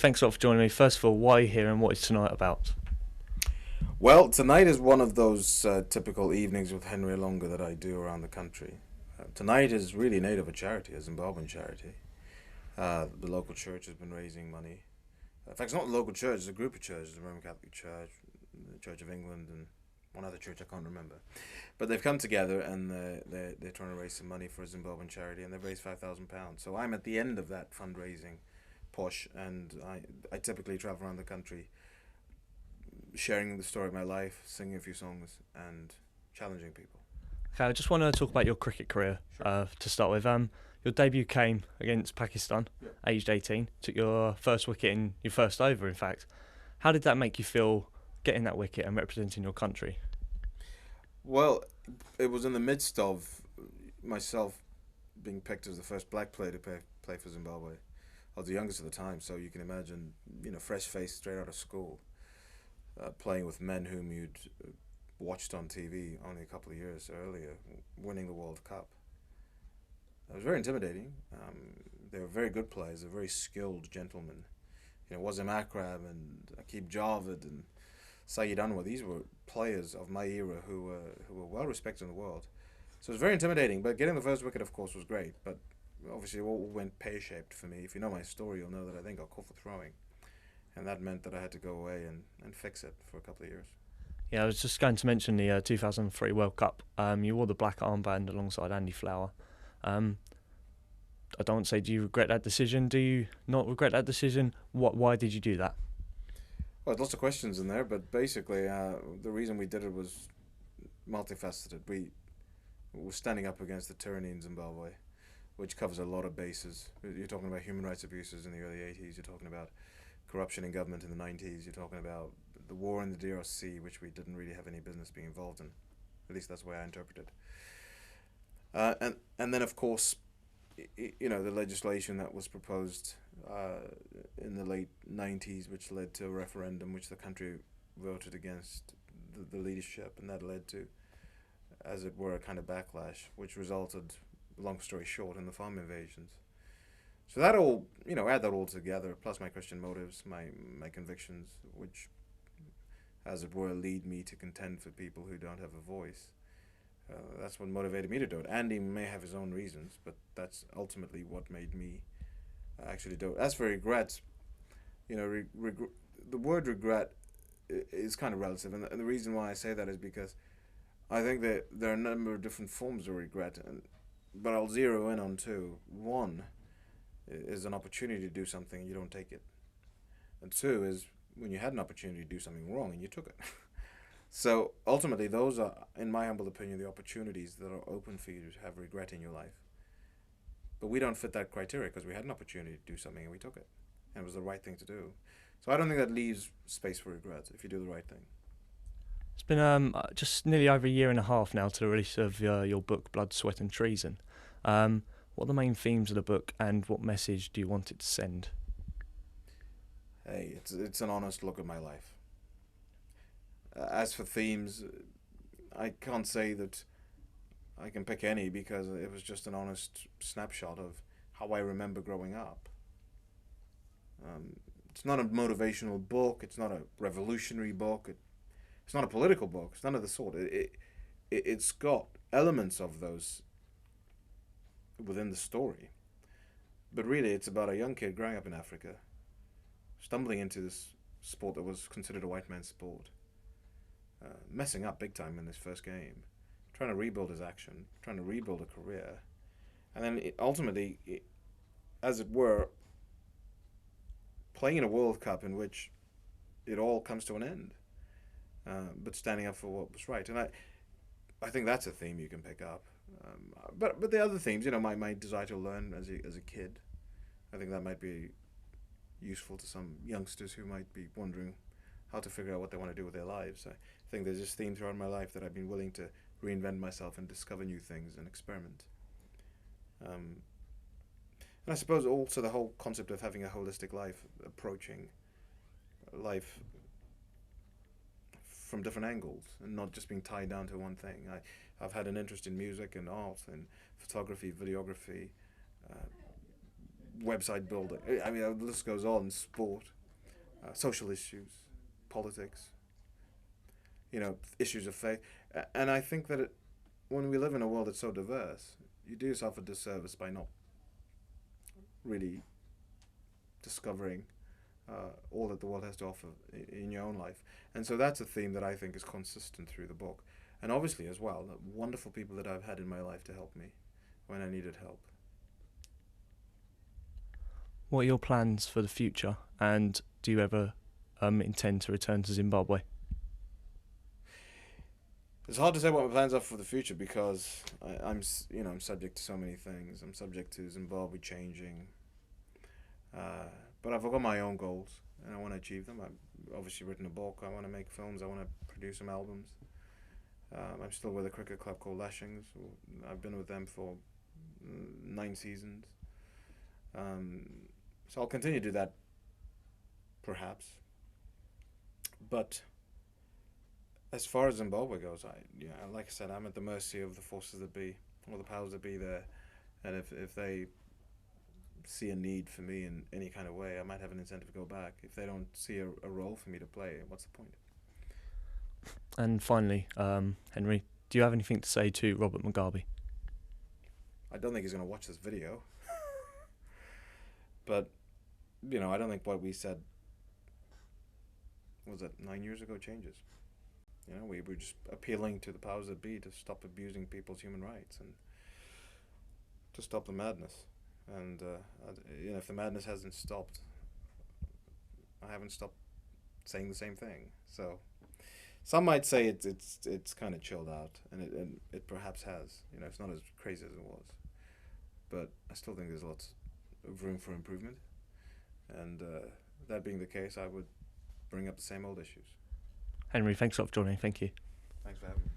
Thanks a lot for joining me. First of all, why are you here and what is tonight about? Well, tonight is one of those typical evenings with Henry Olonga that I do around the country. Tonight is really in aid of a charity, a Zimbabwean charity. The local church has been raising money. In fact, it's not a local church, it's a group of churches, the Roman Catholic Church, the Church of England, and one other church I can't remember. But they've come together and they're trying to raise some money for a Zimbabwean charity, and they've raised £5,000. So I'm at the end of that fundraising push, and I typically travel around the country sharing the story of my life, singing a few songs, and challenging people. Okay, I just want to talk about your cricket career to start with. Your debut came against Pakistan, aged 18. Took your first wicket in your first over, in fact. How did that make you feel getting that wicket and representing your country? Well, it was in the midst of myself being picked as the first black player to play for Zimbabwe. I was the youngest at the time, so you can imagine, fresh face straight out of school, playing with men whom you'd watched on TV only a couple of years earlier, winning the World Cup. It was very intimidating. They were very good players. They were very skilled gentlemen. Wazim Akrab and Akib Javed and Saeed Anwar. These were players of my era who were well respected in the world. So it was very intimidating. But getting the first wicket, of course, was great. But obviously, it all went pear-shaped for me. If you know my story, you'll know that I then got caught for throwing, and that meant that I had to go away and fix it for a couple of years. Yeah, I was just going to mention the 2003 World Cup. You wore the black armband alongside Andy Flower. I don't want to say, do you regret that decision? Do you not regret that decision? Why did you do that? Well, lots of questions in there, but basically, the reason we did it was multifaceted. We were standing up against the tyranny in Zimbabwe, which covers a lot of bases. You're talking about human rights abuses in the early 80s. You're talking about corruption in government in the 90s. You're talking about the war in the DRC, which we didn't really have any business being involved in. At least that's the way I interpret it. And then, of course, the legislation that was proposed in the late 90s, which led to a referendum which the country voted against the leadership, and that led to, as it were, a kind of backlash, which resulted, long story short, in the farm invasions. So that all, add that all together, plus my Christian motives, my convictions, which, as it were, lead me to contend for people who don't have a voice. That's what motivated me to do it. Andy may have his own reasons, but that's ultimately what made me actually do it. As for regrets, the word regret is kind of relative, and the reason why I say that is because I think that there are a number of different forms of regret, but I'll zero in on two. One is an opportunity to do something and you don't take it, and two is when you had an opportunity to do something wrong and you took it. So ultimately, those are, in my humble opinion, the opportunities that are open for you to have regret in your life. But we don't fit that criteria because we had an opportunity to do something and we took it, and it was the right thing to do. So I don't think that leaves space for regret if you do the right thing. It's been just nearly over a year and a half now to the release of your book, Blood, Sweat and Treason. What are the main themes of the book, and what message do you want it to send? Hey, it's an honest look at my life. As for themes, I can't say that I can pick any because it was just an honest snapshot of how I remember growing up. It's not a motivational book. It's not a revolutionary book. It's not a political book. It's none of the sort. It's got elements of those within the story. But really, it's about a young kid growing up in Africa, stumbling into this sport that was considered a white man's sport, messing up big time in his first game, trying to rebuild his action, trying to rebuild a career, and then ultimately, as it were, playing in a World Cup in which it all comes to an end, but standing up for what was right. And I think that's a theme you can pick up. But the other themes, my desire to learn as a kid, I think that might be useful to some youngsters who might be wondering how to figure out what they want to do with their lives. I think there's this theme throughout my life that I've been willing to reinvent myself and discover new things and experiment. And I suppose also the whole concept of having a holistic life, approaching life from different angles and not just being tied down to one thing. I've had an interest in music and art and photography, videography, website building. I mean, the list goes on. Sport, social issues, politics. Issues of faith, and I think that when we live in a world that's so diverse, you do yourself a disservice by not really discovering all that the world has to offer in your own life. And so that's a theme that I think is consistent through the book. And obviously as well, the wonderful people that I've had in my life to help me when I needed help. What are your plans for the future, and do you ever intend to return to Zimbabwe? It's hard to say what my plans are for the future because I'm subject to so many things. I'm subject to Zimbabwe changing, but I've got my own goals and I want to achieve them. I've obviously written a book. I want to make films. I want to produce some albums. I'm still with a cricket club called Lashings. I've been with them for 9 seasons. So I'll continue to do that, perhaps. But as far as Zimbabwe goes, like I said, I'm at the mercy of the forces that be, or the powers that be there. And if they see a need for me in any kind of way, I might have an incentive to go back. If they don't see a role for me to play, what's the point? And finally, Henry, do you have anything to say to Robert Mugabe? I don't think he's going to watch this video. But, I don't think what we said, was it 9 years ago, changes. We were just appealing to the powers that be to stop abusing people's human rights and to stop the madness. And, if the madness hasn't stopped, I haven't stopped saying the same thing. So some might say it's kind of chilled out, and it perhaps has. It's not as crazy as it was. But I still think there's lots of room for improvement. And that being the case, I would bring up the same old issues. Henry, thanks a lot for joining. Thank you. Thanks for having me.